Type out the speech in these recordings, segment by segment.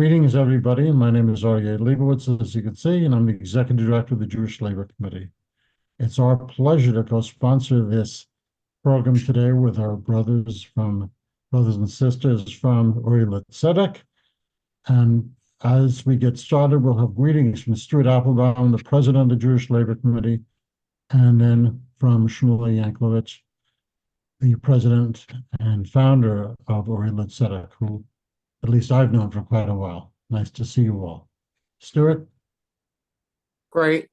Greetings, everybody. My name is Aryeh Leibowitz, as you can see, and I'm the Executive Director of the Jewish Labor Committee. It's our pleasure to co-sponsor this program today with our brothers and sisters from Ori Tzedek. And as we get started, we'll have greetings from Stuart Applebaum, the President of the Jewish Labor Committee, and then from Shmuel Yanklowitz, the President and founder of Ori Tzedek, who at least I've known for quite a while. Nice to see you all. Stuart? Great.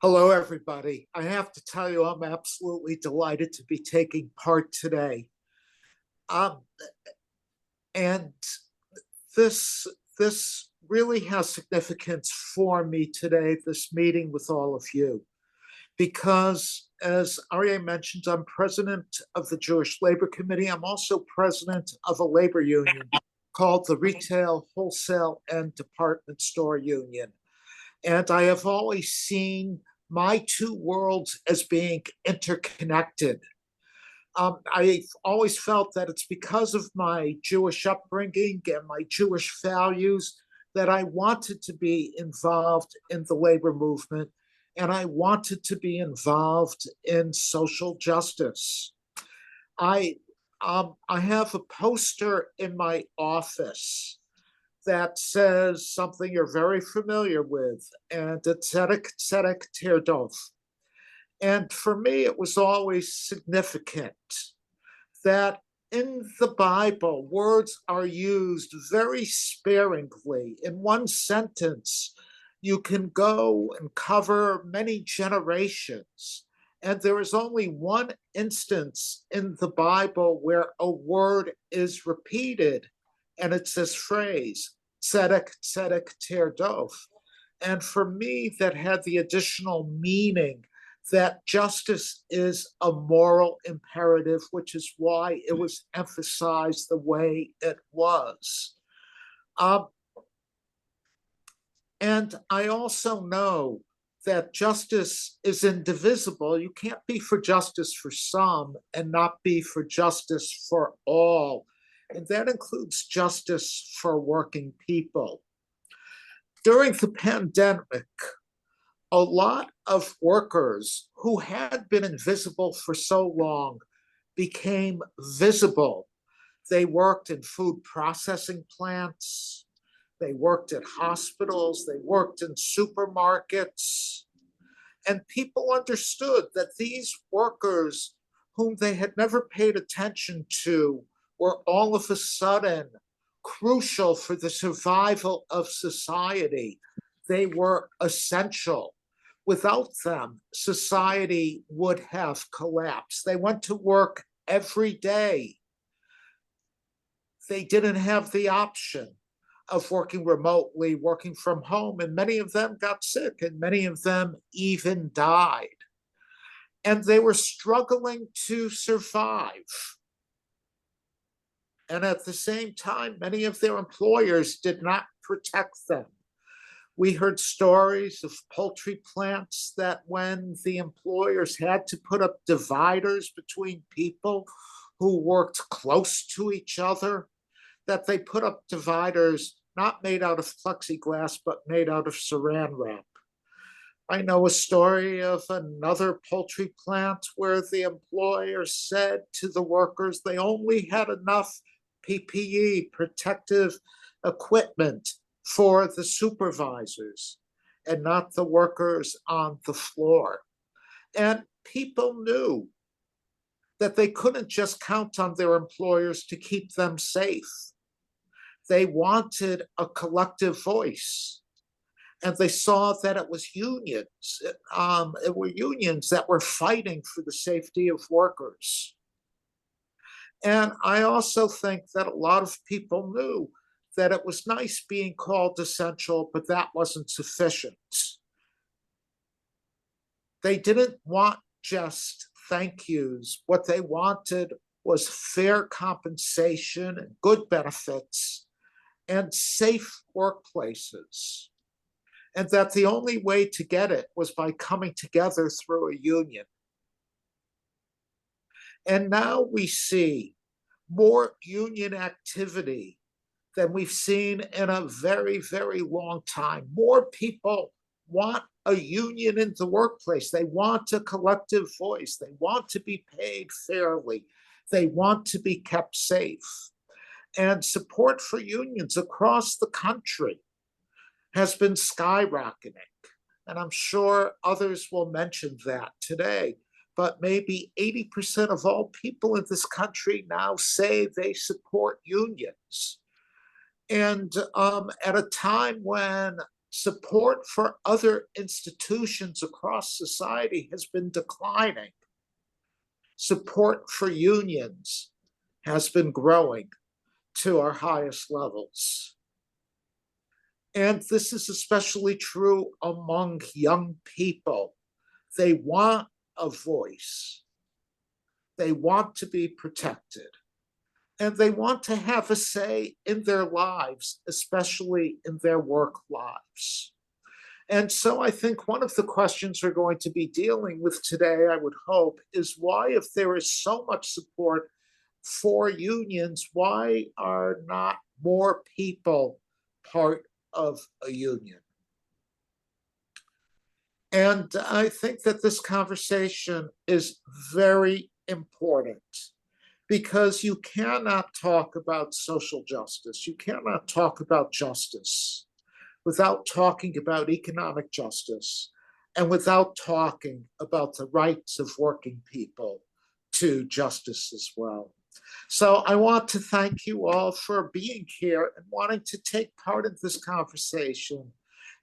Hello, everybody. I have to tell you, I'm absolutely delighted to be taking part today. Um, and this really has significance for me today, this meeting with all of you, because as Aryeh mentioned, I'm president of the Jewish Labor Committee. I'm also president of a labor union called the Retail, Wholesale, and Department Store Union. And I have always seen my two worlds as being interconnected. I've always felt that it's because of my Jewish upbringing and my Jewish values that I wanted to be involved in the labor movement, and I wanted to be involved in social justice. I I have a poster in my office that says something you're very familiar with, and it's Tzedek Tzedek Tirdof. And for me, it was always significant that in the Bible, words are used very sparingly. In one sentence, you can go and cover many generations. And there is only one instance in the Bible where a word is repeated, and it's this phrase, tzedek, tzedek, tirdof. And for me, that had the additional meaning that justice is a moral imperative, which is why it was emphasized the way it was. Um, and I also know that justice is indivisible. You can't be for justice for some and not be for justice for all. And that includes justice for working people. During the pandemic, a lot of workers who had been invisible for so long became visible. They worked in food processing plants, they worked at hospitals, they worked in supermarkets, and people understood that these workers, whom they had never paid attention to, were all of a sudden crucial for the survival of society. They were essential. Without them, society would have collapsed. They went to work every day. They didn't have the option of working remotely, working from home, and many of them got sick, and many of them even died. And they were struggling to survive. And at the same time, many of their employers did not protect them. We heard stories of poultry plants that when the employers had to put up dividers between people who worked close to each other, that they put up dividers not made out of plexiglass, but made out of saran wrap. I know a story of another poultry plant where the employer said to the workers they only had enough PPE, protective equipment, for the supervisors and not the workers on the floor. And people knew that they couldn't just count on their employers to keep them safe. They wanted a collective voice. And they saw that it was unions. It were unions that were fighting for the safety of workers. And I also think that a lot of people knew that it was nice being called essential, but that wasn't sufficient. They didn't want just thank yous. What they wanted was fair compensation and good benefits and safe workplaces. And that the only way to get it was by coming together through a union. And now we see more union activity than we've seen in a very, very long time. More people want a union in the workplace. They want a collective voice. They want to be paid fairly. They want to be kept safe. And support for unions across the country has been skyrocketing. And I'm sure others will mention that today. But maybe 80% of all people in this country now say they support unions. And at a time when support for other institutions across society has been declining, support for unions has been growing to our highest levels. And this is especially true among young people. They want a voice. They want to be protected. And they want to have a say in their lives, especially in their work lives. And so I think one of the questions we're going to be dealing with today, I would hope, is why, if there is so much support for unions, why are not more people part of a union? And I think that this conversation is very important because you cannot talk about social justice. You cannot talk about justice without talking about economic justice and without talking about the rights of working people to justice as well. So I want to thank you all for being here and wanting to take part in this conversation.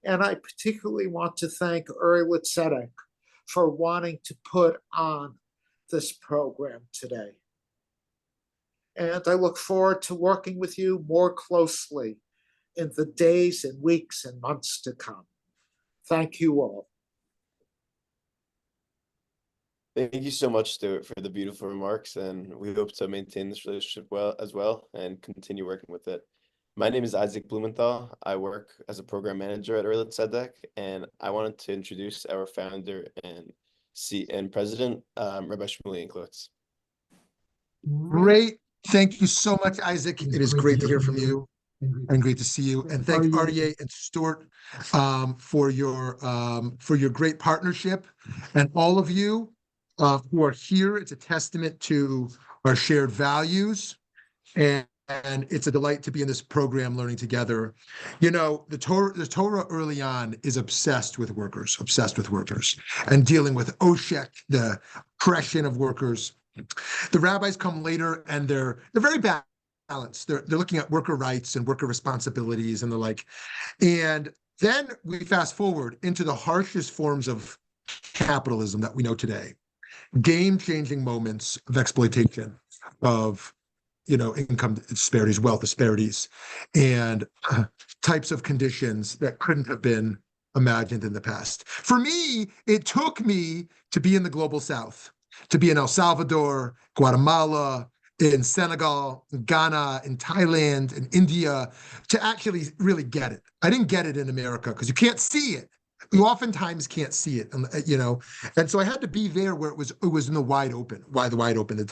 And I particularly want to thank Uri Litzedek for wanting to put on this program today. And I look forward to working with you more closely in the days and weeks and months to come. Thank you all. Thank you so much, Stuart, for the beautiful remarks, and we hope to maintain this relationship well and continue working with it. My name is Isaac Blumenthal. I work as a program manager at Uri Litzedek, and I wanted to introduce our founder and president, Rabbi Shmuley Inklowitz. Great. Thank you so much, Isaac. It is great to hear from you and great to see you. And thank Aryeh and Stuart for your great partnership, and all of you who are here. It's a testament to our shared values, and it's a delight to be in this program learning together. You know, the Torah early on is obsessed with workers, and dealing with Oshek, the oppression of workers. The rabbis come later, and they're very balanced. They're looking at worker rights and worker responsibilities and the like. And then we fast forward into the harshest forms of capitalism that we know today. Game-changing moments of exploitation of, income disparities, wealth disparities, and types of conditions that couldn't have been imagined in the past. For me, it took me to be in the global South, to be in El Salvador, Guatemala, in Senegal, in Ghana, in Thailand, in India, to actually really get it. I didn't get it in America because you can't see it. You oftentimes can't see it, and so I had to be there where it was in the wide open, the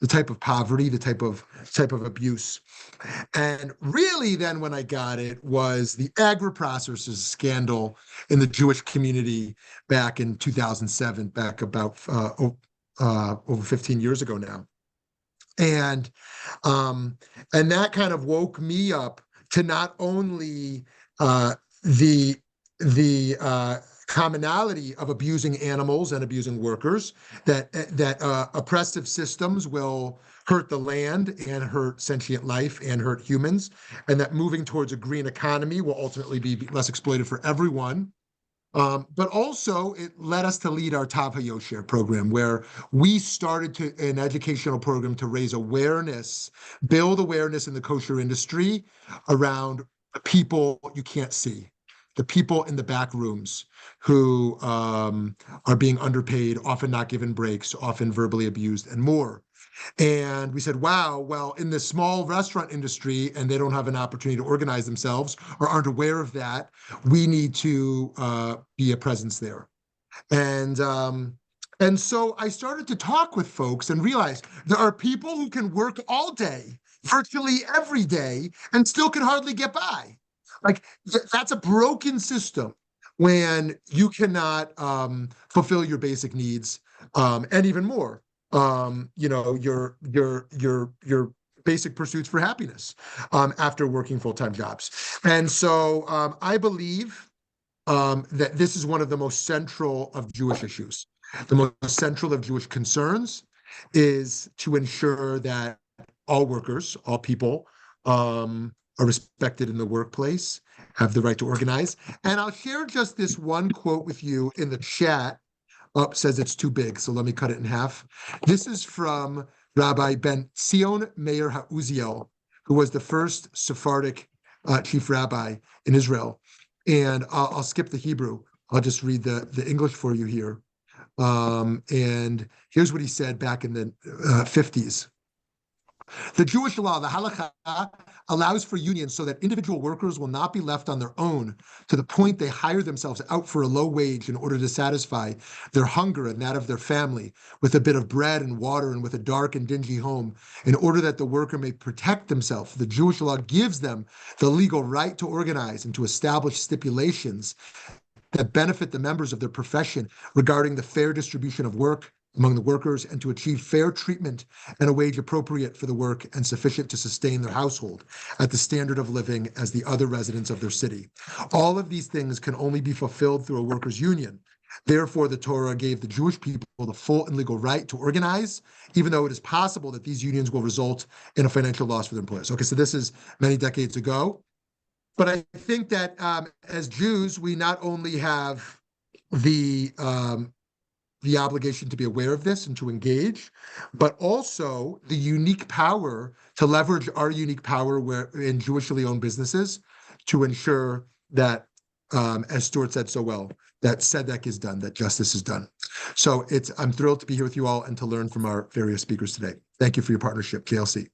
type of poverty, the type of abuse. And really then when I got it was the agri-processors scandal in the Jewish community back in 2007, back about over 15 years ago now. And that kind of woke me up to not only the commonality of abusing animals and abusing workers, that oppressive systems will hurt the land and hurt sentient life and hurt humans, and that moving towards a green economy will ultimately be less exploited for everyone. But also it led us to lead our Tav HaYosher program, where we started an educational program to raise awareness, build awareness in the kosher industry around the people you can't see, the people in the back rooms who are being underpaid, often not given breaks, often verbally abused, and more. And we said, wow, well, in the small restaurant industry, and they don't have an opportunity to organize themselves or aren't aware of that, we need to be a presence there. And so I started to talk with folks and realize there are people who can work all day virtually every day and still can hardly get by. Like that's a broken system when you cannot fulfill your basic needs, and even more, your basic pursuits for happiness after working full-time jobs. And so I believe that this is one of the most central of Jewish issues. The most central of Jewish concerns is to ensure that all workers, all people, are respected in the workplace, have the right to organize. And I'll share just this one quote with you in the chat. Oh, says it's too big, so let me cut it in half. This is from Rabbi Ben Zion Meir Hauziel, who was the first Sephardic chief rabbi in Israel. And I'll skip the Hebrew. I'll just read the English for you here. And here's what he said back in the 50s. The Jewish law, the halakha, allows for unions so that individual workers will not be left on their own to the point they hire themselves out for a low wage in order to satisfy their hunger and that of their family with a bit of bread and water and with a dark and dingy home. In order that the worker may protect themselves, the Jewish law gives them the legal right to organize and to establish stipulations that benefit the members of their profession regarding the fair distribution of work among the workers and to achieve fair treatment and a wage appropriate for the work and sufficient to sustain their household at the standard of living as the other residents of their city. All of these things can only be fulfilled through a workers' union. Therefore, the Torah gave the Jewish people the full and legal right to organize, even though it is possible that these unions will result in a financial loss for their employers. Okay, so this is many decades ago. But I think that as Jews, we not only have the obligation to be aware of this and to engage, but also the unique power to leverage our unique power in Jewishly owned businesses to ensure that, as Stuart said so well, that tzedek is done, that justice is done. So I'm thrilled to be here with you all and to learn from our various speakers today. Thank you for your partnership, JLC.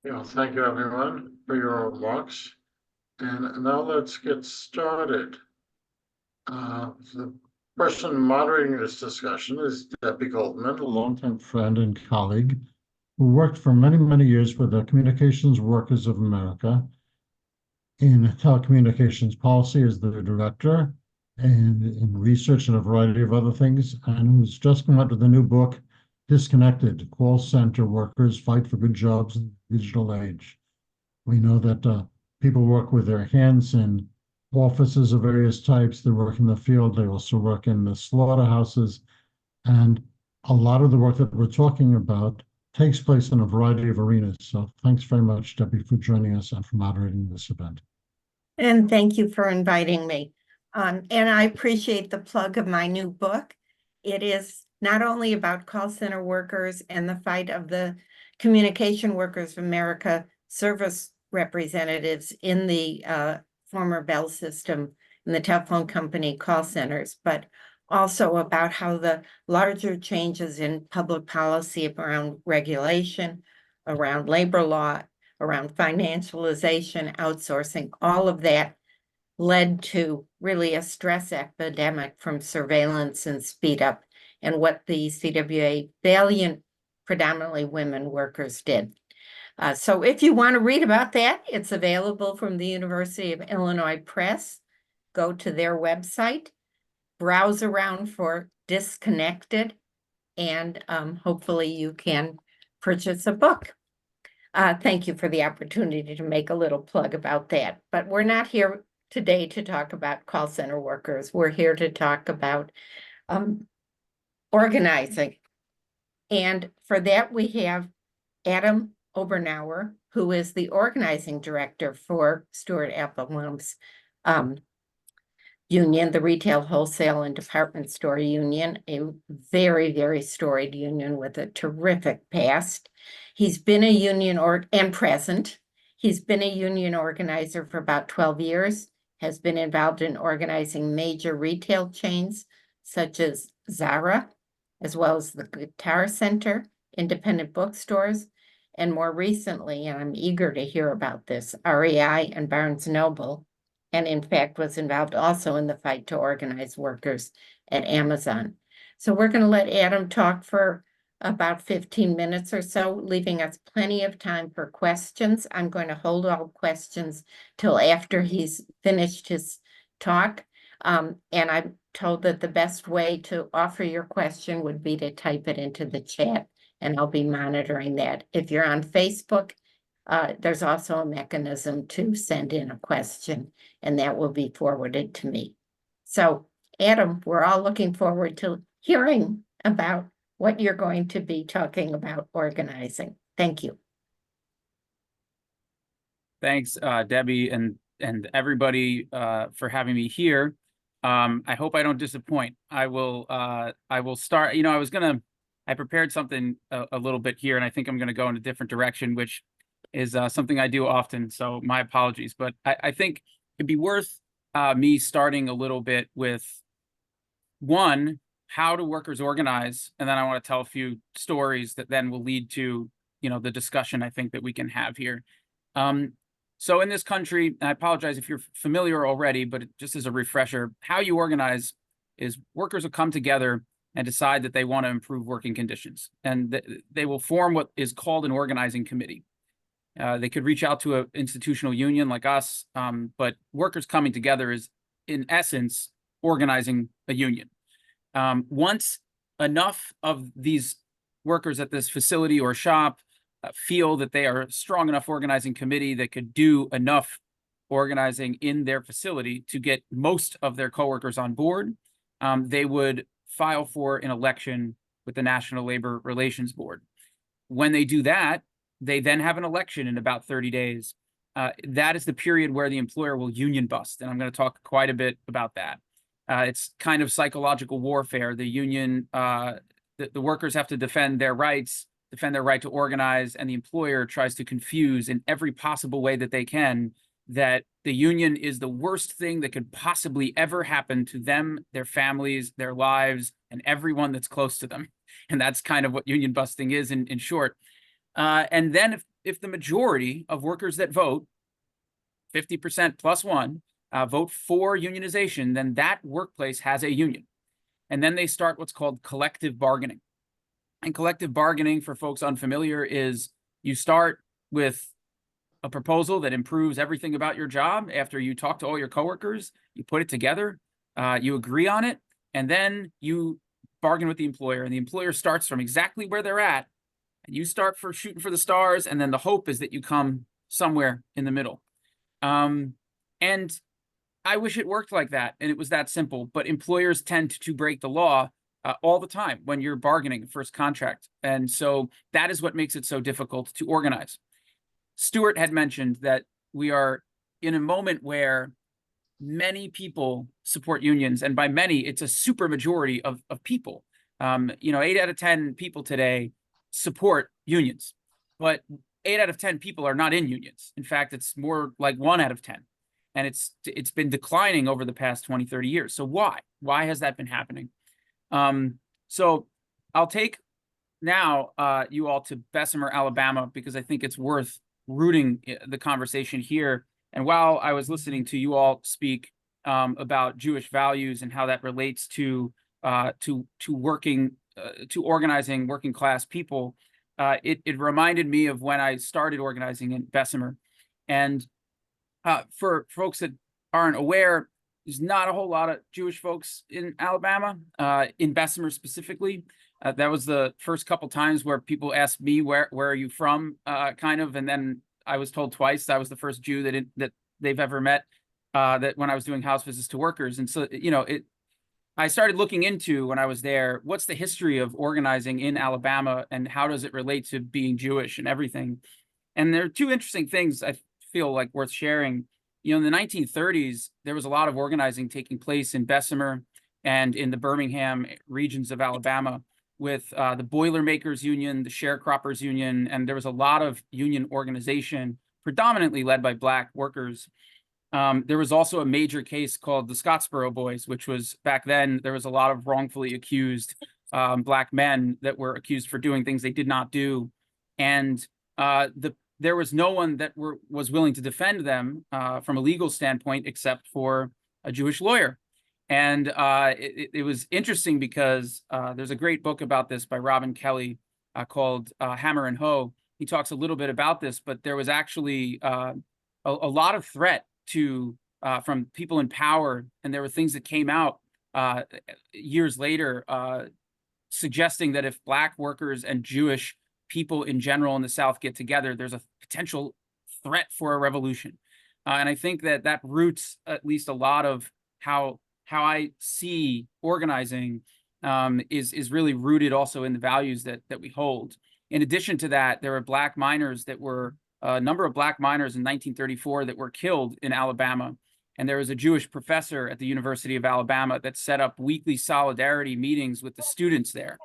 Yeah, thank you everyone for your remarks. And now let's get started. The person moderating this discussion is Debbie Goldman, a longtime friend and colleague who worked for many, many years for the Communications Workers of America in telecommunications policy as the director and in research and a variety of other things, and who's just come out with a new book, Disconnected: Call Center Workers Fight for Good Jobs in the Digital Age. We know that people work with their hands in offices of various types. They work in the field. They also work in the slaughterhouses. And a lot of the work that we're talking about takes place in a variety of arenas. So thanks very much, Debbie, for joining us and for moderating this event. And thank you for inviting me. And I appreciate the plug of my new book. It is not only about call center workers and the fight of the Communication Workers of America service representatives in the former Bell system and the telephone company call centers, but also about how the larger changes in public policy around regulation, around labor law, around financialization, outsourcing, all of that led to really a stress epidemic from surveillance and speed up, and what the CWA valiant, predominantly women workers did. So if you want to read about that, it's available from the University of Illinois Press. Go to their website, browse around for Disconnected, and hopefully you can purchase a book. Thank you for the opportunity to make a little plug about that. But we're not here today to talk about call center workers. We're here to talk about organizing. And for that, we have Adam Obernauer, who is the organizing director for Stuart Applebaum's union, the Retail, Wholesale, and Department Store Union, a very, very storied union with a terrific past. He's been a union and present. He's been a union organizer for about 12 years, has been involved in organizing major retail chains such as Zara, as well as the Guitar Center, independent bookstores, and more recently, and I'm eager to hear about this, REI and Barnes Noble, and in fact was involved also in the fight to organize workers at Amazon. So we're going to let Adam talk for about 15 minutes or so, leaving us plenty of time for questions. I'm going to hold all questions till after he's finished his talk. And I'm told that the best way to offer your question would be to type it into the chat, and I'll be monitoring that. If you're on Facebook, there's also a mechanism to send in a question, and that will be forwarded to me. So, Adam, we're all looking forward to hearing about what you're going to be talking about organizing. Thank you. Thanks, Debbie, and everybody for having me here. I hope I don't disappoint. I will start. You know, I prepared something a little bit here, and I think I'm going to go in a different direction, which is something I do often. So my apologies, but I think it'd be worth me starting a little bit with one, how do workers organize? And then I want to tell a few stories that then will lead to, you know, the discussion I think that we can have here. So in this country, and I apologize if you're familiar already, but just as a refresher, how you organize is workers will come together and decide that they want to improve working conditions. And they will form what is called an organizing committee. They could reach out to an institutional union like us, but workers coming together is, in essence, organizing a union. Once enough of these workers at this facility or shop feel that they are a strong enough organizing committee that could do enough organizing in their facility to get most of their coworkers on board, they would file for an election with the National Labor Relations Board. When they do that, they then have an election in about 30 days. That is the period where the employer will union bust, and I'm going to talk quite a bit about that. It's kind of psychological warfare. The union, the workers have to defend their rights, defend their right to organize, and the employer tries to confuse in every possible way that they can that the union is the worst thing that could possibly ever happen to them, their families, their lives, and everyone that's close to them. And that's kind of what union busting is in short. And then if the majority of workers that vote, 50% plus one, vote for unionization, then that workplace has a union. And then they start what's called collective bargaining. And collective bargaining, for folks unfamiliar, is you start with a proposal that improves everything about your job. After you talk to all your coworkers, you put it together, you agree on it, and then you bargain with the employer. And the employer starts from exactly where they're at, and you start for shooting for the stars, and then the hope is that you come somewhere in the middle. And I wish it worked like that, and it was that simple, but employers tend to break the law all the time when you're bargaining the first contract. And so that is what makes it so difficult to organize. Stuart had mentioned that we are in a moment where many people support unions, and by many, it's a super majority of people. 8 out of 10 people today support unions, but 8 out of 10 people are not in unions. In fact, it's more like 1 out of 10. And it's been declining over the past 20, 30 years. So why? Why has that been happening? So I'll take now you all to Bessemer, Alabama, because I think it's worth rooting the conversation here. And while I was listening to you all speak about Jewish values and how that relates to organizing working class people, it reminded me of when I started organizing in Bessemer. And for folks that aren't aware, there's not a whole lot of Jewish folks in Alabama, in Bessemer specifically. That was the first couple times where people asked me, where are you from, kind of, and then I was told twice I was the first Jew that they've ever met, that when I was doing house visits to workers. And so, I started looking into, when I was there, what's the history of organizing in Alabama and how does it relate to being Jewish and everything? And there are two interesting things I feel like worth sharing. In the 1930s, there was a lot of organizing taking place in Bessemer and in the Birmingham regions of Alabama with the Boilermakers Union, the Sharecroppers Union, and there was a lot of union organization, predominantly led by Black workers. There was also a major case called the Scottsboro Boys, which was, back then, there was a lot of wrongfully accused Black men that were accused for doing things they did not do. And there was no one that was willing to defend them from a legal standpoint except for a Jewish lawyer. And it was interesting because there's a great book about this by Robin Kelly called Hammer and Hoe. He talks a little bit about this, but there was actually a lot of threat to from people in power, and there were things that came out years later suggesting that if Black workers and Jewish people in general in the South get together, there's a potential threat for a revolution. And I think that that roots at least a lot of how I see organizing is really rooted also in the values that we hold. In addition to that, there were Black miners that were a number of Black miners in 1934 that were killed in Alabama. And there was a Jewish professor at the University of Alabama that set up weekly solidarity meetings with the students there.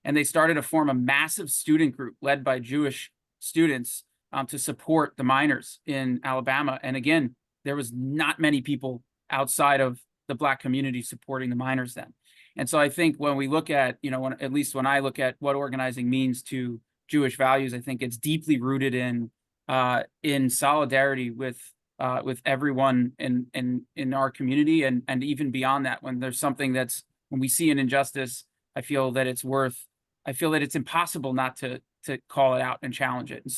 And they started to form a massive student group led by Jewish students to support the miners in Alabama. And again, there was not many people outside of the Black community supporting the miners then. And so I think when we look at, at least when I look at what organizing means to Jewish values, I think it's deeply rooted in solidarity with everyone in our community, and even beyond that. When there's something when we see an injustice, I feel that it's impossible not to call it out and challenge it. And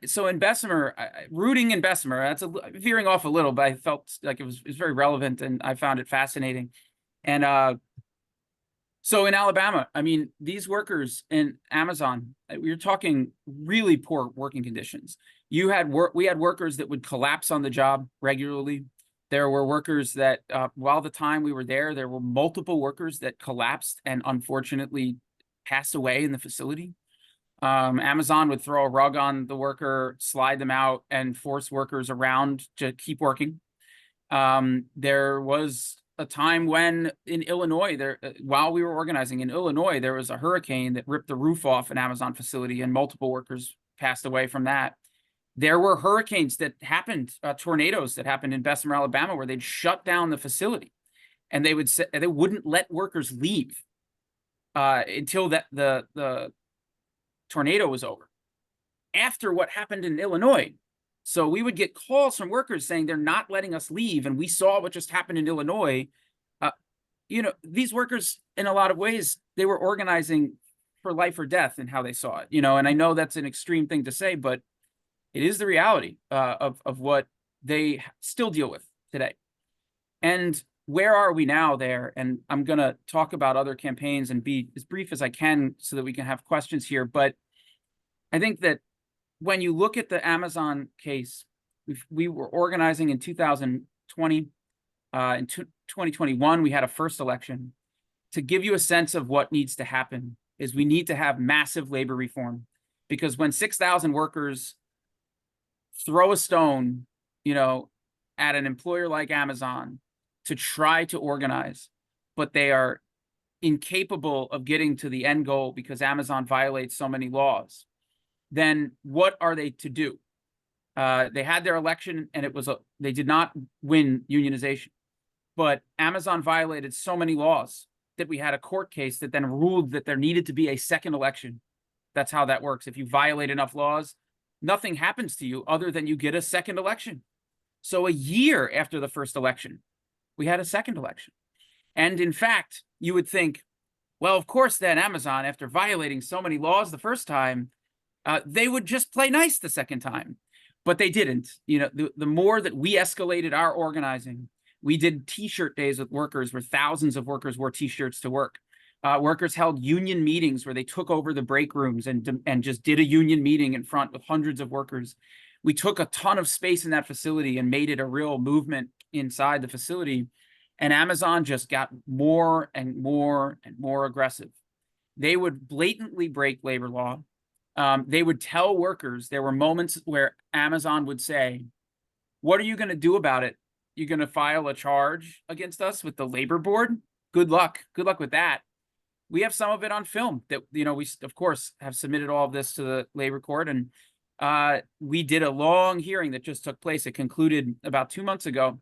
so in Bessemer, rooting in Bessemer, that's veering off a little, but I felt like it was very relevant, and I found it fascinating. And so in Alabama, I mean, these workers in Amazon, we were talking really poor working conditions. We had workers that would collapse on the job regularly. There were workers that, while the time we were there were multiple workers that collapsed and unfortunately passed away in the facility. Amazon would throw a rug on the worker, slide them out, and force workers around to keep working. There was a time when in Illinois, while we were organizing in Illinois, there was a hurricane that ripped the roof off an Amazon facility, and multiple workers passed away from that. There were hurricanes that happened, tornadoes that happened in Bessemer, Alabama, where they'd shut down the facility, and they wouldn't let workers leave until the tornado was over. After what happened in Illinois, so we would get calls from workers saying they're not letting us leave, and we saw what just happened in Illinois. These workers, in a lot of ways, they were organizing for life or death in how they saw it. And I know that's an extreme thing to say, but it is the reality of what they still deal with today. And where are we now there? And I'm going to talk about other campaigns and be as brief as I can so that we can have questions here. But I think that when you look at the Amazon case, we were organizing in 2020. In 2021, we had a first election. To give you a sense of what needs to happen is we need to have massive labor reform, because when 6,000 workers throw a stone, at an employer like Amazon to try to organize, but they are incapable of getting to the end goal because Amazon violates so many laws, then what are they to do? They had their election, and they did not win unionization, but Amazon violated so many laws that we had a court case that then ruled that there needed to be a second election. That's how that works. If you violate enough laws, nothing happens to you other than you get a second election. So a year after the first election, we had a second election. And in fact, you would think, well, of course, then Amazon, after violating so many laws the first time, they would just play nice the second time. But they didn't. The more that we escalated our organizing, we did T-shirt days with workers where thousands of workers wore T-shirts to work. Workers held union meetings where they took over the break rooms and just did a union meeting in front with hundreds of workers. We took a ton of space in that facility and made it a real movement inside the facility. And Amazon just got more and more and more aggressive. They would blatantly break labor law. They would tell workers, there were moments where Amazon would say, what are you going to do about it? You're going to file a charge against us with the labor board? Good luck. Good luck with that. We have some of it on film that, we of course have submitted all of this to the labor court. And we did a long hearing that just took place. It concluded about 2 months ago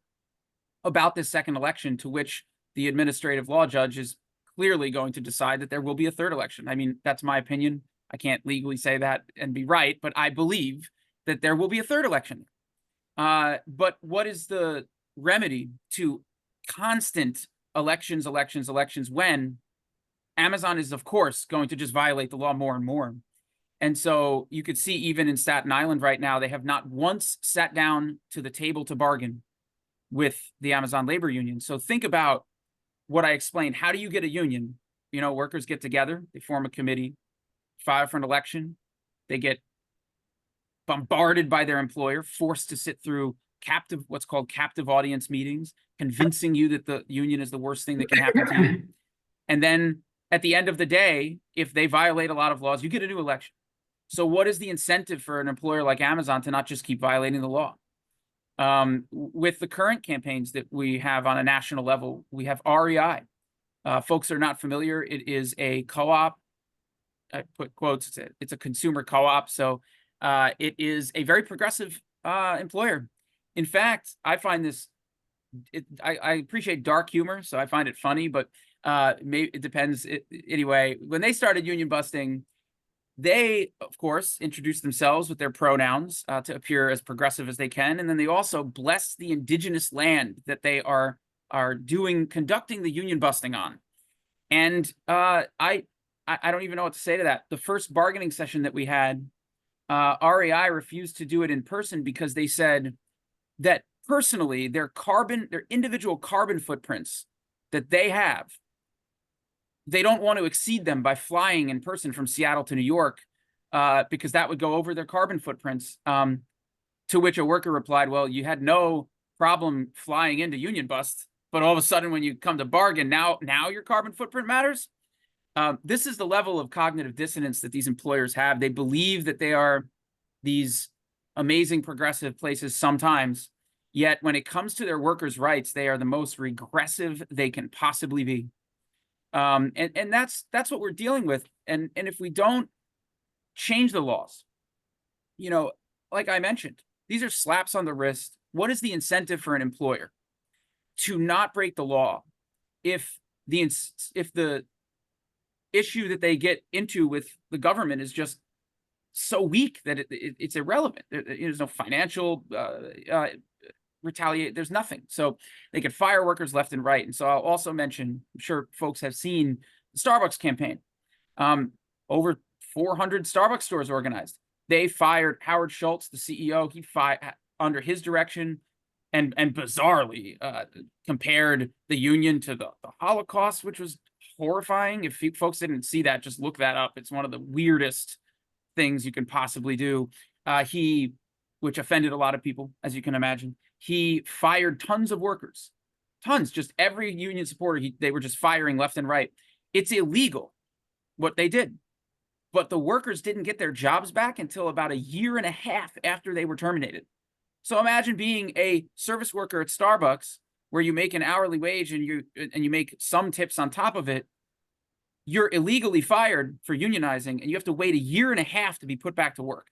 about this second election, to which the administrative law judge is clearly going to decide that there will be a third election. I mean, that's my opinion. I can't legally say that and be right, but I believe that there will be a third election. But what is the remedy to constant elections, when Amazon is, of course, going to just violate the law more and more. And so you could see even in Staten Island right now, they have not once sat down to the table to bargain with the Amazon labor union. So think about what I explained. How do you get a union? You know, workers get together, they form a committee, file for an election, they get bombarded by their employer, forced to sit through what's called captive audience meetings, convincing you that the union is the worst thing that can happen to you. And then at the end of the day, if they violate a lot of laws, you get a new election. So what is the incentive for an employer like Amazon to not just keep violating the law? With the current campaigns that we have on a national level, we have REI. Folks are not familiar. It is a co-op. I put quotes. It's a consumer co-op. So it is a very progressive employer. In fact, I find this. I appreciate dark humor, so I find it funny. But maybe it depends. Anyway, when they started union busting, they, of course, introduced themselves with their pronouns to appear as progressive as they can. And then they also bless the indigenous land that they are conducting the union busting on. And I don't even know what to say to that. The first bargaining session that we had, REI refused to do it in person because they said that personally, their individual carbon footprints that they have, they don't want to exceed them by flying in person from Seattle to New York, because that would go over their carbon footprints. To which a worker replied, well, you had no problem flying into union bust, but all of a sudden when you come to bargain, now your carbon footprint matters. This is the level of cognitive dissonance that these employers have. They believe that they are these amazing progressive places sometimes, yet when it comes to their workers' rights, they are the most regressive they can possibly be. And that's what we're dealing with. And if we don't change the laws, you know, like I mentioned, these are slaps on the wrist. What is the incentive for an employer to not break the law if the issue that they get into with the government is just so weak that it's irrelevant? There's no financial retaliate. There's nothing. So they could fire workers left and right. And so I'll also mention, I'm sure folks have seen the Starbucks campaign. Over 400 Starbucks stores organized. They fired Howard Schultz, the CEO. He under his direction, and bizarrely compared the union to the Holocaust, which was horrifying. If folks didn't see that, just look that up. It's one of the weirdest things you can possibly do. Which offended a lot of people, as you can imagine. He fired tons of workers, tons, just every union supporter. They were just firing left and right. It's illegal what they did, but the workers didn't get their jobs back until about 1.5 years after they were terminated. So imagine being a service worker at Starbucks, where you make an hourly wage and you make some tips on top of it. You're illegally fired for unionizing, and you have to wait 1.5 years to be put back to work.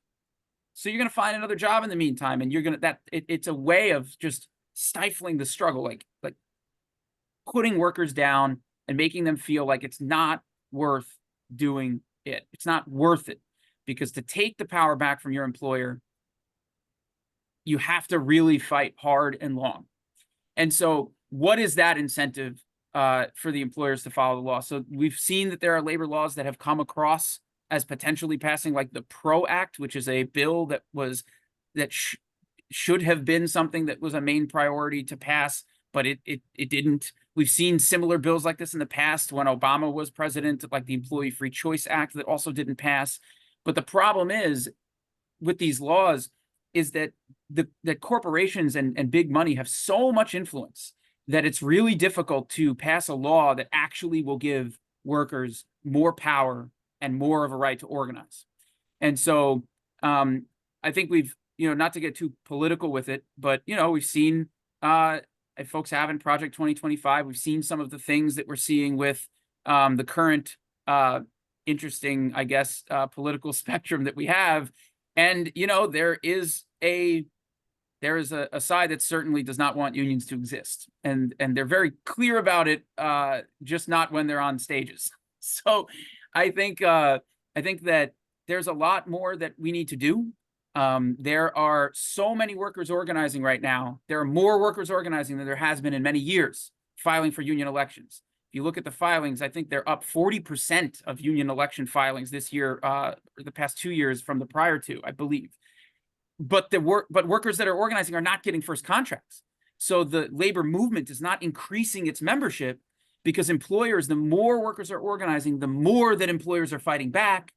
So you're going to find another job in the meantime, and it's a way of just stifling the struggle, like putting workers down and making them feel like it's not worth doing it. It's not worth it, because to take the power back from your employer, you have to really fight hard and long. And so what is that incentive for the employers to follow the law? So we've seen that there are labor laws that have come across as potentially passing, like the PRO Act, which is a bill that should have been something that was a main priority to pass, but it didn't. We've seen similar bills like this in the past when Obama was president, like the Employee Free Choice Act, that also didn't pass. But the problem is with these laws is that that corporations and big money have so much influence that it's really difficult to pass a law that actually will give workers more power and more of a right to organize. And so I think we've, not to get too political with it, but, we've seen, if folks have in Project 2025, we've seen some of the things that we're seeing with the current interesting, I guess, political spectrum that we have. And, there is a side that certainly does not want unions to exist. And they're very clear about it, just not when they're on stages. So I think that there's a lot more that we need to do. There are so many workers organizing right now. There are more workers organizing than there has been in many years. filing for union elections. If you look at the filings, I think they're up 40% of union election filings this year, the past 2 years from the prior two, I believe. But workers that are organizing are not getting first contracts. So the labor movement is not increasing its membership, because employers, the more workers are organizing, the more that employers are fighting back.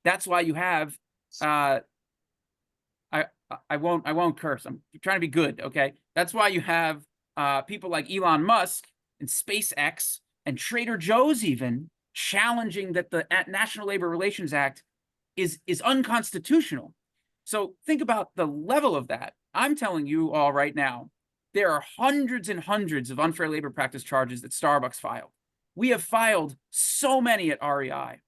That's why you have, I won't curse. I'm trying to be good. Okay. That's why you have people like Elon Musk and SpaceX and Trader Joe's even challenging that the National Labor Relations Act is unconstitutional. So think about the level of that. I'm telling you all right now, there are hundreds and hundreds of unfair labor practice charges that Starbucks filed. We have filed so many at REI.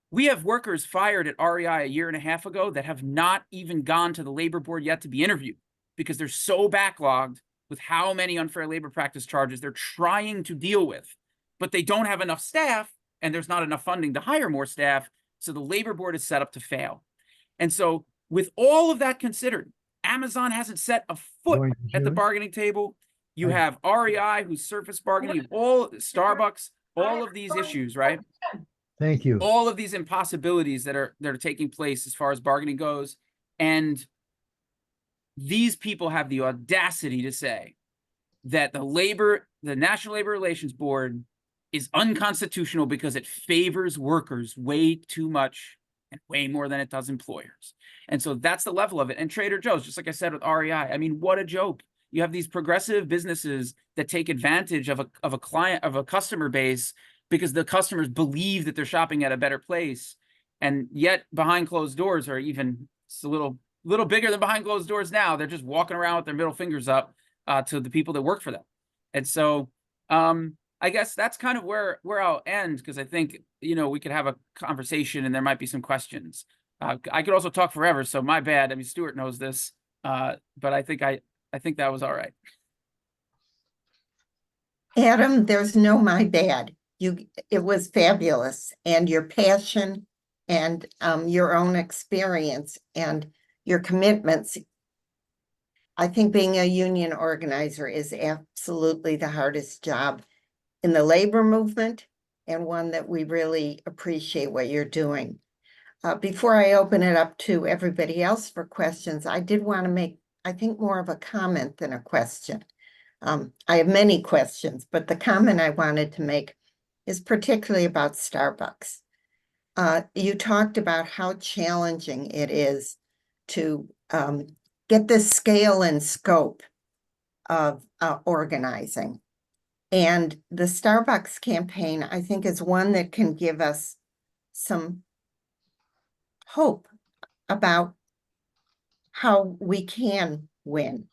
We have workers fired at REI a year and a half ago that have not even gone to the labor board yet to be interviewed, because they're so backlogged with how many unfair labor practice charges they're trying to deal with. But they don't have enough staff, and there's not enough funding to hire more staff. So the labor board is set up to fail. And so with all of that considered, Amazon hasn't set a foot at the bargaining table. You have REI, who's surface bargaining, all Starbucks, all of these issues, right? Thank you. All of these impossibilities that are taking place as far as bargaining goes. And these people have the audacity to say that the National Labor Relations Board is unconstitutional because it favors workers way too much and way more than it does employers. And so that's the level of it. And Trader Joe's, just like I said with REI, I mean, what a joke. You have these progressive businesses that take advantage of a customer base because the customers believe that they're shopping at a better place. And yet behind closed doors are even, it's a little bigger than behind closed doors now. They're just walking around with their middle fingers up to the people that work for them. And so I guess that's kind of where I'll end, because I think, we could have a conversation and there might be some questions. I could also talk forever, so my bad. I mean, Stuart knows this, but I think that was all right. Adam, there's no my bad. It was fabulous, and your passion and your own experience and your commitments. I think being a union organizer is absolutely the hardest job in the labor movement, and one that we really appreciate what you're doing. Before I open it up to everybody else for questions, I did want to make, I think, more of a comment than a question. I have many questions, but the comment I wanted to make is particularly about Starbucks. You talked about how challenging it is to get the scale and scope of organizing. And the Starbucks campaign, I think, is one that can give us some hope about how we can win.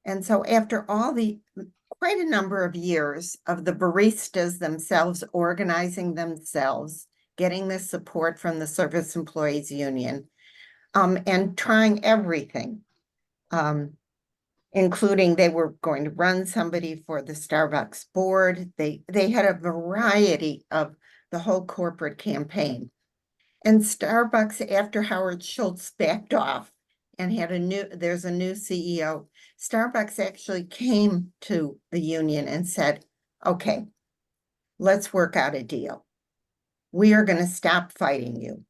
And so after quite a number of years of the baristas themselves organizing themselves, getting the support from the Service Employees Union, and trying everything, including they were going to run somebody for the Starbucks board. They had a variety of the whole corporate campaign. And Starbucks, after Howard Schultz backed off and there's a new CEO, Starbucks actually came to the union and said, okay, let's work out a deal. We are going to stop fighting you.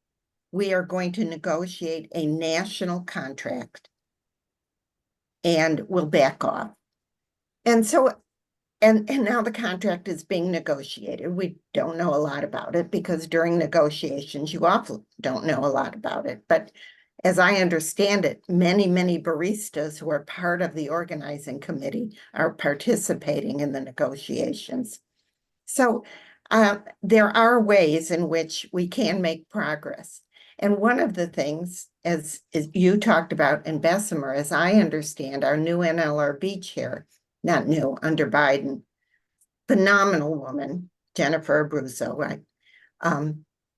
We are going to negotiate a national contract, and we'll back off. And so, and now the contract is being negotiated. We don't know a lot about it because during negotiations, you often don't know a lot about it. But as I understand it, many, many baristas who are part of the organizing committee are participating in the negotiations. So there are ways in which we can make progress. And one of the things, as you talked about in Bessemer, as I understand, our new NLRB chair, not new, under Biden, phenomenal woman, Jennifer Abruzzo, right,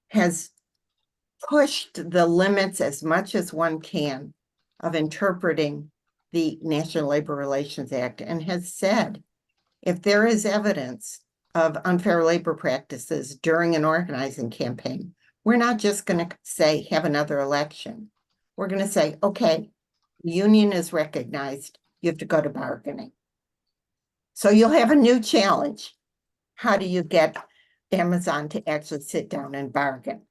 has pushed the limits as much as one can of interpreting the National Labor Relations Act, and has said, if there is evidence of unfair labor practices during an organizing campaign, we're not just going to say, have another election. We're going to say, okay, the union is recognized. You have to go to bargaining. So you'll have a new challenge. How do you get Amazon to actually sit down and bargain?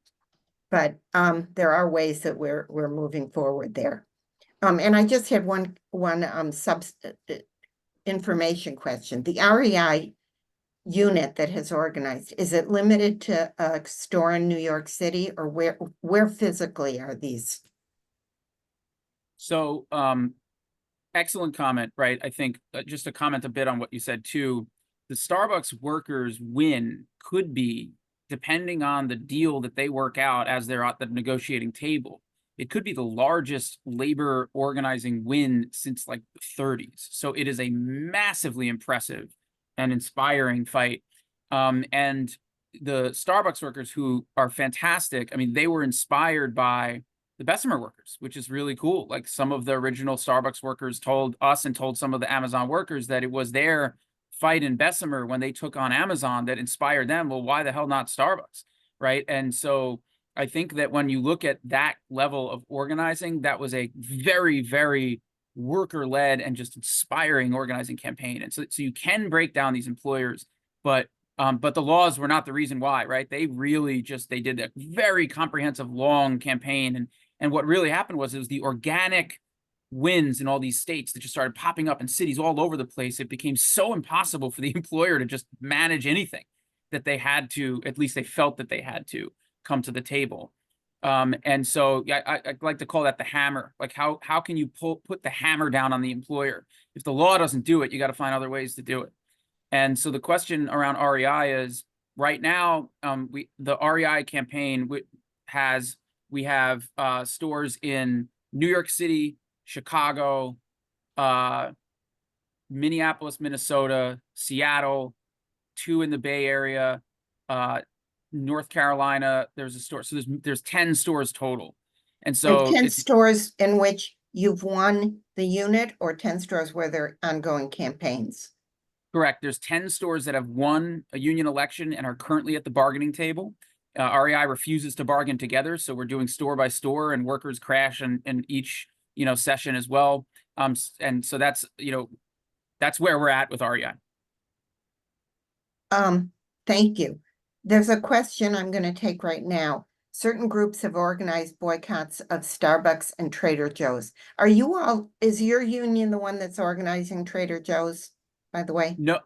But there are ways that we're moving forward there. And I just had one information question. The REI unit that has organized, is it limited to a store in New York City, or where physically are these? So, excellent comment, right? I think just to comment a bit on what you said too, the Starbucks workers win could be, depending on the deal that they work out as they're at the negotiating table, it could be the largest labor organizing win since like the 30s. So it is a massively impressive and inspiring fight. And the Starbucks workers, who are fantastic, I mean, they were inspired by the Bessemer workers, which is really cool. Like, some of the original Starbucks workers told us and told some of the Amazon workers that it was their fight in Bessemer when they took on Amazon that inspired them. Well, why the hell not Starbucks, right? And so I think that when you look at that level of organizing, that was a very, very worker-led and just inspiring organizing campaign. And so you can break down these employers, but the laws were not the reason why, right? They really they did a very comprehensive, long campaign. And what really happened was, it was the organic wins in all these states that just started popping up in cities all over the place. It became so impossible for the employer to just manage anything that they had to, at least they felt that they had to come to the table. And so I like to call that the hammer. Like, how can you put the hammer down on the employer? If the law doesn't do it, you got to find other ways to do it. And so the question around REI is, right now, the REI campaign we have stores in New York City, Chicago, Minneapolis, Minnesota, Seattle, 2 in the Bay Area, North Carolina. There's a store. So there's 10 stores total. And so And 10 stores in which you've won the unit, or 10 stores where there are ongoing campaigns? Correct. There's 10 stores that have won a union election and are currently at the bargaining table. REI refuses to bargain together, so we're doing store by store, and workers crash in each session as well. And so that's that's where we're at with REI. Thank you. There's a question I'm going to take right now. Certain groups have organized boycotts of Starbucks and Trader Joe's. Is your union the one that's organizing Trader Joe's, by the way? No.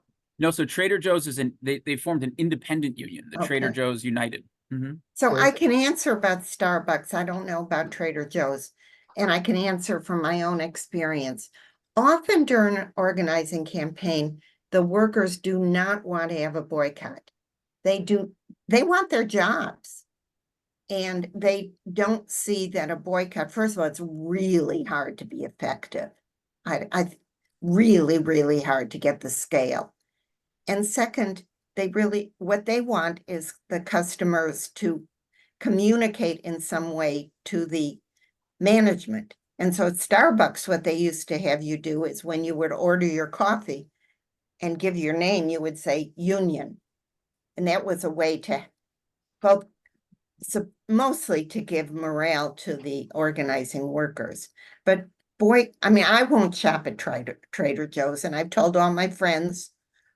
So Trader Joe's they formed an independent union, the Trader Okay. Joe's United. Mm-hmm. So I can answer about Starbucks. I don't know about Trader Joe's, and I can answer from my own experience. Often during an organizing campaign, the workers do not want to have a boycott. They want their jobs. And they don't see that a boycott, first of all, it's really hard to be effective. I really, really hard to get the scale. And second, what they want is the customers to communicate in some way to the management. And so at Starbucks, what they used to have you do is, when you would order your coffee and give your name, you would say union. And that was a way to both, so mostly to give morale to the organizing workers. But boy, I mean, I won't shop at Trader Joe's, and I've told all my friends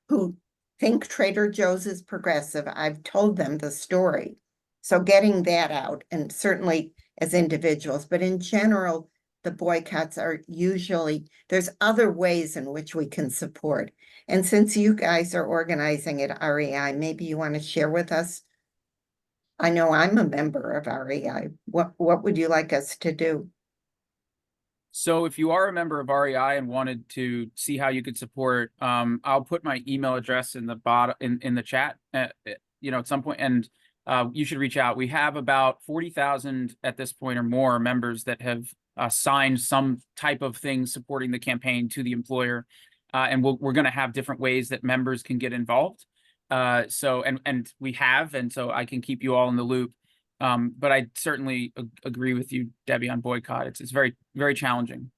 who think Trader Joe's is progressive, I've told them the story. So getting that out, and certainly as individuals, but in general, the boycotts are usually, there's other ways in which we can support. And since you guys are organizing at REI, maybe you want to share with us. I know I'm a member of REI. What would you like us to do? So if you are a member of REI and wanted to see how you could support, I'll put my email address in the bottom in the chat, at some point, and you should reach out. We have about 40,000 at this point or more members that have signed some type of thing supporting the campaign to the employer, and we're going to have different ways that members can get involved. So we have, and so I can keep you all in the loop. But I certainly agree with you, Debbie, on boycott. It's very, very challenging.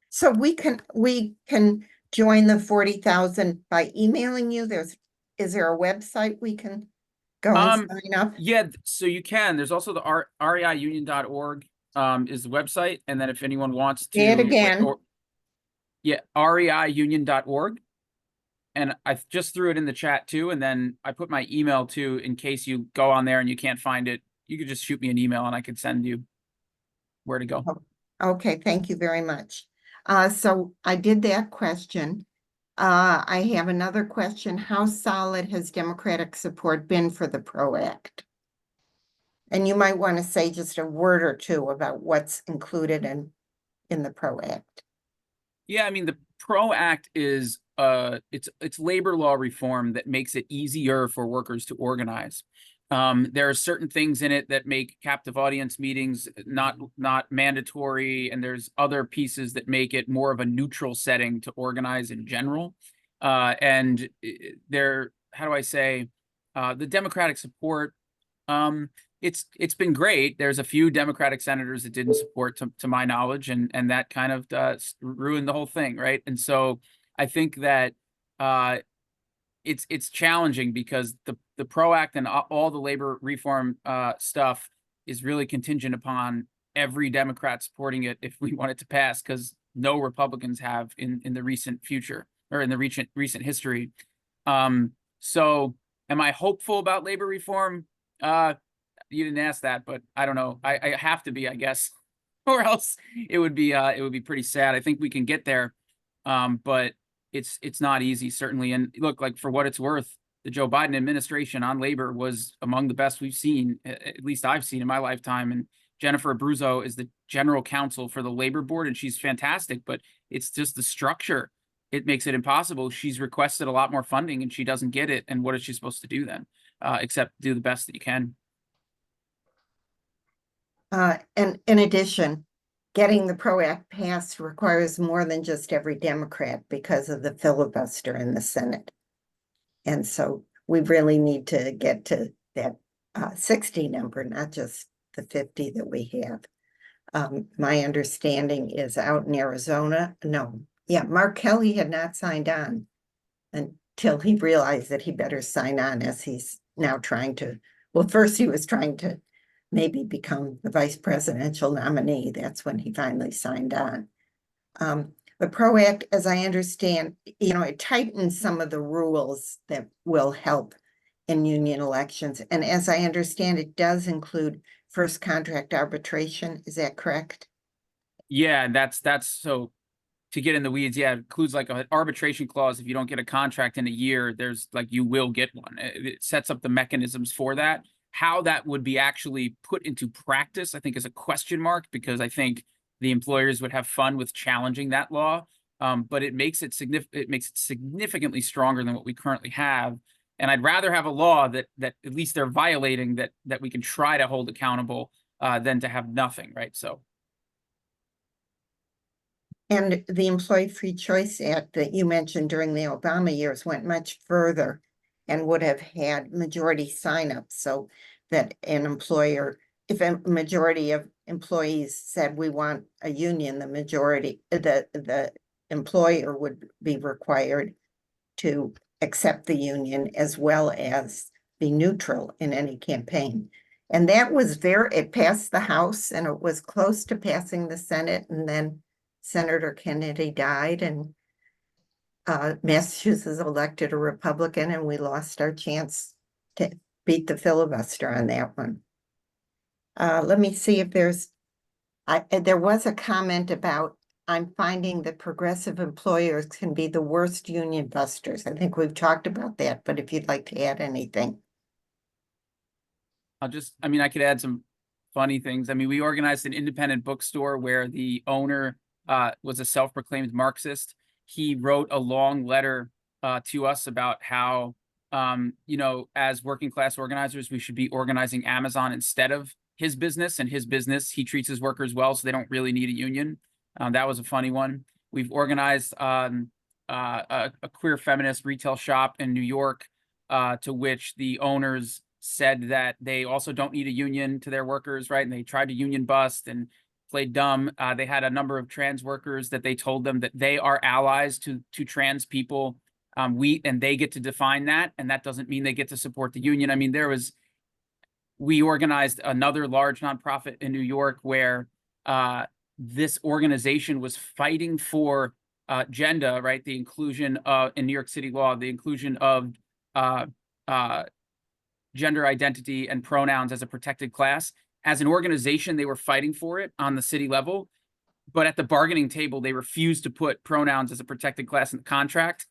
So we can join the 40,000 by emailing you. Is there a website we can go and sign up? Yeah, so you can. There's also the reiunion.org is the website, and then if anyone wants to, Say it again. reiunion.org. and I just threw it in the chat too, and then I put my email too, in case you go on there and you can't find it. You could just shoot me an email and I could send you where to go. Okay, thank you very much. So I did that question. I have another question. How solid has Democratic support been for the PRO Act? And you might want to say just a word or two about what's included in the PRO Act. Yeah, I mean, the PRO Act is it's labor law reform that makes it easier for workers to organize. There are certain things in it that make captive audience meetings not mandatory, and there's other pieces that make it more of a neutral setting to organize in general. And there, how do I say, the Democratic support, it's been great. There's a few Democratic senators that didn't support, to my knowledge, and that kind of ruined the whole thing, right? And so I think that it's challenging because the PRO Act and all the labor reform stuff is really contingent upon every Democrat supporting it if we want it to pass, because no Republicans have in the recent future, or in the recent history. So am I hopeful about labor reform? You didn't ask that, but I don't know. I have to be, I guess, or else it would be pretty sad. I think we can get there, but it's not easy, certainly. And look, like, for what it's worth, the Joe Biden administration on labor was among the best we've seen, at least I've seen in my lifetime. And Jennifer Abruzzo is the general counsel for the labor board, and she's fantastic, but it's just the structure. It makes it impossible. She's requested a lot more funding and she doesn't get it. And what is she supposed to do then, except do the best that you can? And in addition, getting the PRO Act passed requires more than just every Democrat because of the filibuster in the Senate. And so we really need to get to that 60 number, not just the 50 that we have. My understanding is out in Arizona. No, yeah, Mark Kelly had not signed on until he realized that he better sign on, as he's now trying to. Well, first he was trying to maybe become the vice presidential nominee. That's when he finally signed on. The PRO Act, as I understand, it tightens some of the rules that will help in union elections. And as I understand, it does include first contract arbitration. Is that correct? Yeah, that's so, to get in the weeds, yeah, it includes like an arbitration clause. If you don't get a contract in a year, there's like, you will get one. It sets up the mechanisms for that. How that would be actually put into practice, I think, is a question mark, because I think the employers would have fun with challenging that law. But it makes it significantly stronger than what we currently have. And I'd rather have a law that at least they're violating, that we can try to hold accountable, than to have nothing, right? So. And the Employee Free Choice Act that you mentioned during the Obama years went much further and would have had majority signups, so that an employer, if a majority of employees said we want a union, the employer would be required to accept the union as well as be neutral in any campaign. And that was it passed the House, and it was close to passing the Senate, and then Senator Kennedy died, and Massachusetts elected a Republican, and we lost our chance to beat the filibuster on that one. Let me see if there was a comment about, I'm finding that progressive employers can be the worst union busters. I think we've talked about that, but if you'd like to add anything. I could add some funny things. I mean, we organized an independent bookstore where the owner was a self-proclaimed Marxist. He wrote a long letter to us about how, as working class organizers, we should be organizing Amazon instead of his business. And his business, he treats his workers well, so they don't really need a union. That was a funny one. We've organized a queer feminist retail shop in New York, to which the owners said that they also don't need a union to their workers, right? And they tried to union bust and played dumb. They had a number of trans workers that they told them that they are allies to trans people. And they get to define that, and that doesn't mean they get to support the union. I mean, we organized another large nonprofit in New York where this organization was fighting for agenda, right? The inclusion of, in New York City law, the inclusion of gender identity and pronouns as a protected class. As an organization, they were fighting for it on the city level, but at the bargaining table, they refused to put pronouns as a protected class in the contract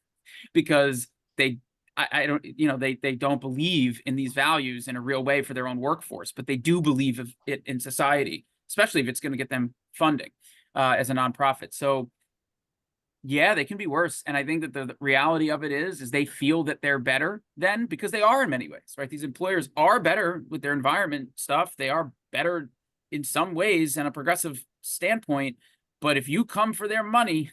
because I don't, you know, they don't believe in these values in a real way for their own workforce, but they do believe of it in society, especially if it's going to get them funding as a nonprofit. So yeah, they can be worse. And I think that the reality of it is they feel that they're better then, because they are in many ways, right? These employers are better with their environment stuff. They are better in some ways in a progressive standpoint. But if you come for their money,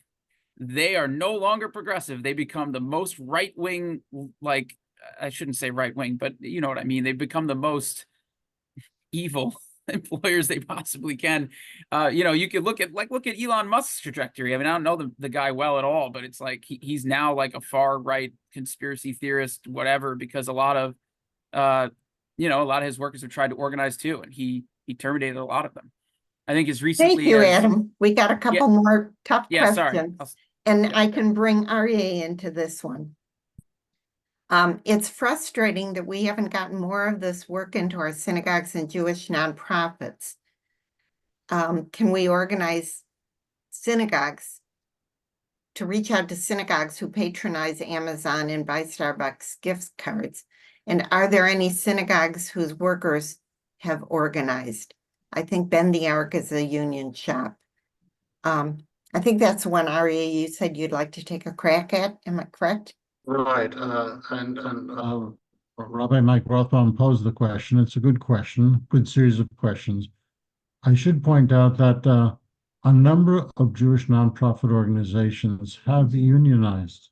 they are no longer progressive. They become the most right-wing, like, I shouldn't say right-wing, but you know what I mean? They become the most evil employers they possibly can. You know, you could look at Elon Musk's trajectory. I mean, I don't know the guy well at all, but it's like he's now like a far right conspiracy theorist, whatever, because a lot of you know, a lot of his workers have tried to organize too, and he terminated a lot of them. I think as recently Thank you, as Adam. We got a couple more tough sorry. questions. And I can bring Aryeh into this one. It's frustrating that we haven't gotten more of this work into our synagogues and Jewish nonprofits. Can we organize synagogues to reach out to synagogues who patronize Amazon and buy Starbucks gift cards? And are there any synagogues whose workers have organized? I think Bend the Ark is a union shop. I think that's one, Aryeh, you said you'd like to take a crack at. Am I correct? Right, Rabbi Mike Rothbaum posed the question. It's a good question, good series of questions. I should point out that a number of Jewish nonprofit organizations have unionized.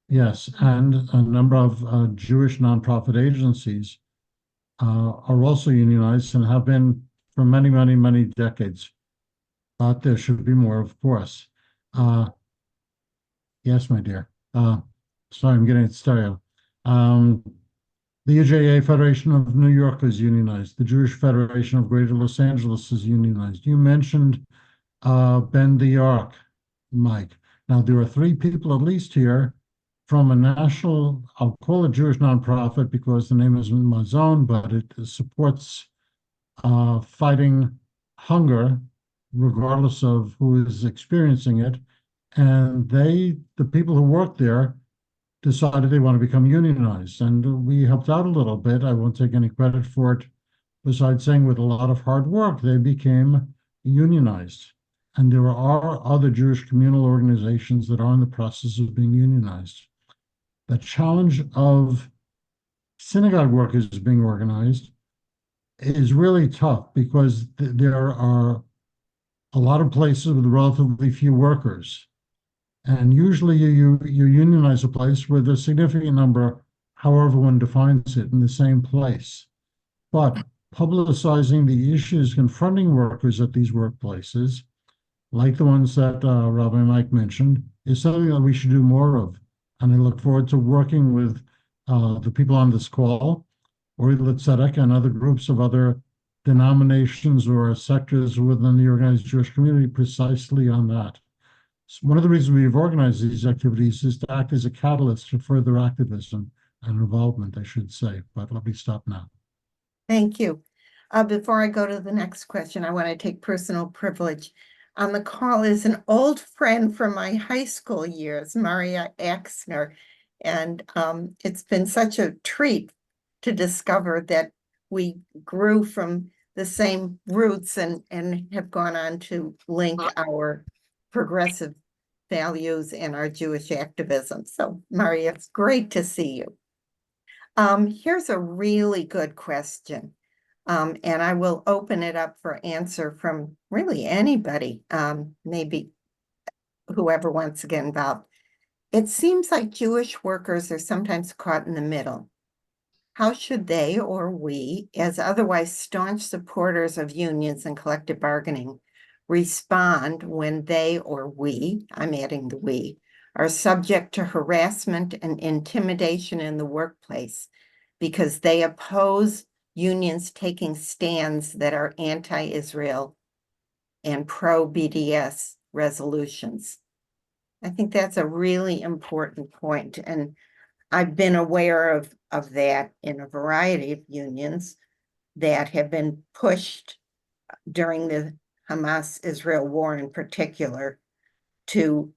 Yes, and a number of Jewish nonprofit agencies are also unionized and have been for many, many, many decades. But there should be more, of course. Yes, my dear. Sorry, I'm getting it stereo. The UJA Federation of New York is unionized. The Jewish Federation of Greater Los Angeles is unionized. You mentioned Bend the Ark, Mike. Now, there are 3 people at least here from a national, I'll call it Jewish nonprofit because the name isn't Mazon, but it supports fighting hunger, regardless of who is experiencing it. And the people who work there decided they want to become unionized. And we helped out a little bit. I won't take any credit for it, besides saying with a lot of hard work, they became unionized. And there are other Jewish communal organizations that are in the process of being unionized. The challenge of synagogue workers being organized is really tough because there are a lot of places with relatively few workers. And usually you unionize a place with a significant number, however one defines it, in the same place. But publicizing the issues confronting workers at these workplaces, like the ones that Rabbi Mike mentioned, is something that we should do more of. And I look forward to working with the people on this call, Ori Litzedek, and other groups of other denominations or sectors within the organized Jewish community precisely on that. So one of the reasons we've organized these activities is to act as a catalyst to further activism and involvement, I should say. But let me stop now. Thank you. Before I go to the next question, I want to take personal privilege. On the call is an old friend from my high school years, Maria Axner. And it's been such a treat to discover that we grew from the same roots and have gone on to link our progressive values and our Jewish activism. So, Maria, it's great to see you. Here's a really good question. And I will open it up for answer from really anybody, maybe whoever wants to get involved. It seems like Jewish workers are sometimes caught in the middle. How should they or we, as otherwise staunch supporters of unions and collective bargaining, respond when they or we, I'm adding the we, are subject to harassment and intimidation in the workplace because they oppose unions taking stands that are anti-Israel and pro-BDS resolutions? I think that's a really important point, and I've been aware of that in a variety of unions that have been pushed during the Hamas-Israel war in particular to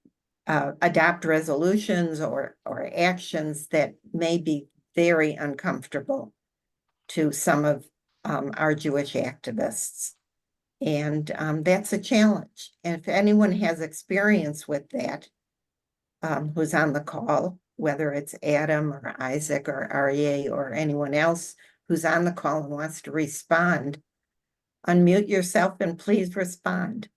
adopt resolutions or actions that may be very uncomfortable to some of our Jewish activists. And that's a challenge. And if anyone has experience with that, who's on the call, whether it's Adam or Isaac or Aryeh or anyone else who's on the call and wants to respond, unmute yourself and please respond.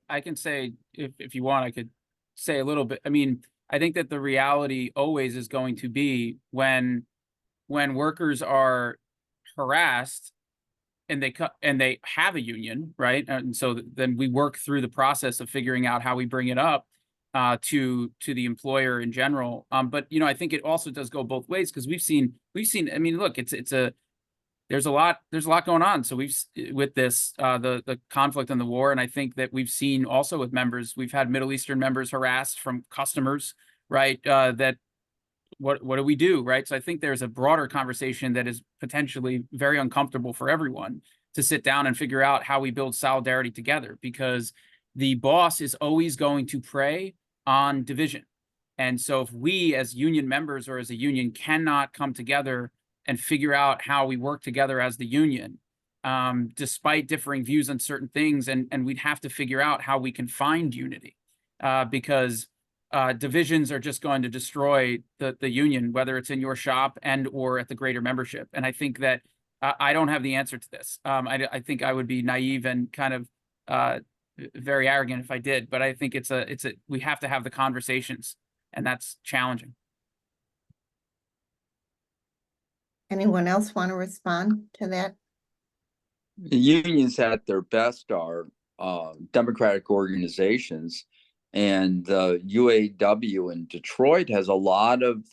I can say, if you want, I could say a little bit. I mean, I think that the reality always is going to be when workers are harassed and they have a union, right? And so then we work through the process of figuring out how we bring it up to the employer in general. But I think it also does go both ways, because we've seen. I mean, look, there's a lot going on. So with this the conflict and the war, and I think that we've seen also with members, we've had Middle Eastern members harassed from customers, right? That what do we do, right? So I think there's a broader conversation that is potentially very uncomfortable for everyone to sit down and figure out how we build solidarity together, because the boss is always going to prey on division. And so if we as union members or as a union cannot come together and figure out how we work together as the union, despite differing views on certain things, and we'd have to figure out how we can find unity, because divisions are just going to destroy the union, whether it's in your shop and or at the greater membership. And I think that I don't have the answer to this. I think I would be naive and kind of very arrogant if I did, but I think we have to have the conversations, and that's challenging. Anyone else want to respond to that? The unions at their best are democratic organizations, and the UAW in Detroit has a lot of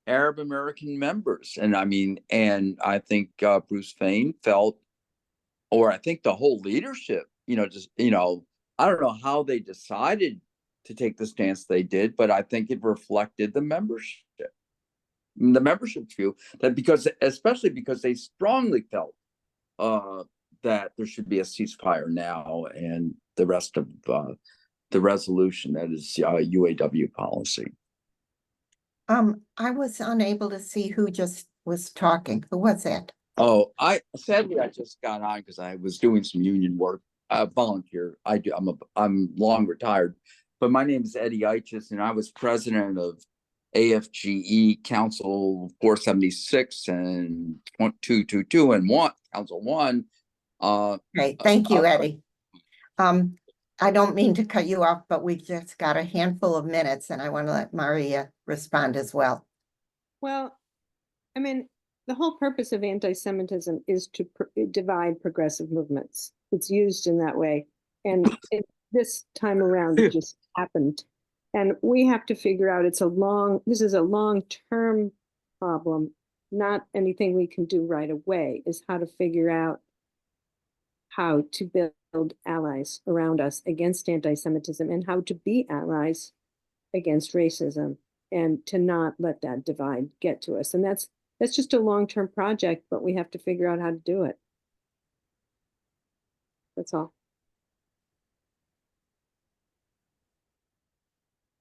Arab American members. And I think Bruce Fain felt, or I think the whole leadership, I don't know how they decided to take the stance they did, but I think it reflected the membership view, that especially because they strongly felt that there should be a ceasefire now, and the rest of the resolution that is UAW policy. I was unable to see who just was talking. Who was that? Oh, sadly I just got on because I was doing some union work, volunteer. I'm long retired, but my name is Eddie Eiches, and I was president of AFGE Council 476 and 222 and Council 1. Great, thank you, Eddie. I don't mean to cut you off, but we've just got a handful of minutes, and I want to let Maria respond as well. Well, I mean, the whole purpose of anti-Semitism is to divide progressive movements. It's used in that way. And this time around, it just happened. And we have to figure out, this is a long-term problem, not anything we can do right away, is how to figure out how to build allies around us against anti-Semitism, and how to be allies against racism, and to not let that divide get to us. And that's just a long-term project, but we have to figure out how to do it. That's all.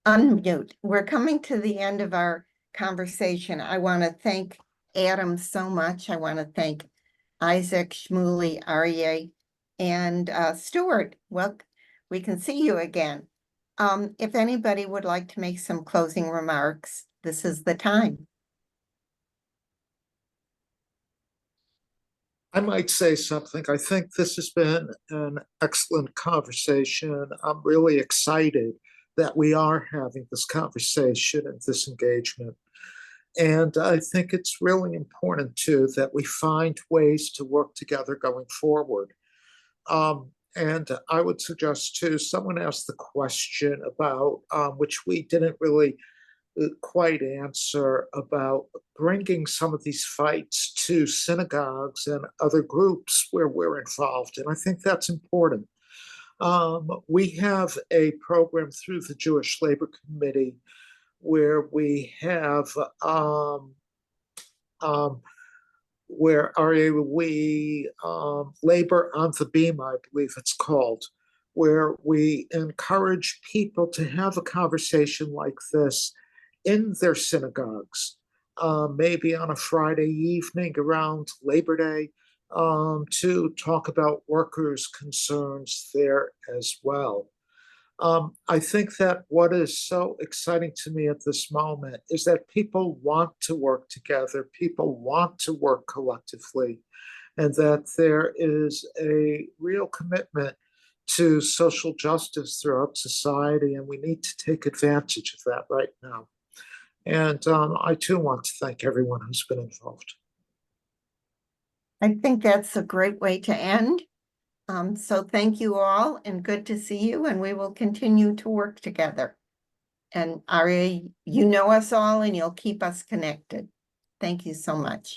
Unmute. We're coming to the end of our conversation. I want to thank Adam so much. I want to thank Isaac, Shmuley, Aryeh, and Stuart. Well, we can see you again. If anybody would like to make some closing remarks, this is the time. I might say something. I think this has been an excellent conversation. I'm really excited that we are having this conversation and this engagement. And I think it's really important too that we find ways to work together going forward. And I would suggest too, someone asked the question about, which we didn't really quite answer, about bringing some of these fights to synagogues and other groups where we're involved. And I think that's important. We have a program through the Jewish Labor Committee where we have where we labor on the beam, I believe it's called, where we encourage people to have a conversation like this in their synagogues, maybe on a Friday evening around Labor Day, to talk about workers' concerns there as well. I think that what is so exciting to me at this moment is that people want to work together, people want to work collectively, and that there is a real commitment to social justice throughout society, and we need to take advantage of that right now. And I too want to thank everyone who's been involved. I think that's a great way to end. So thank you all and good to see you, and we will continue to work together. And Aria, you know us all and you'll keep us connected. Thank you so much.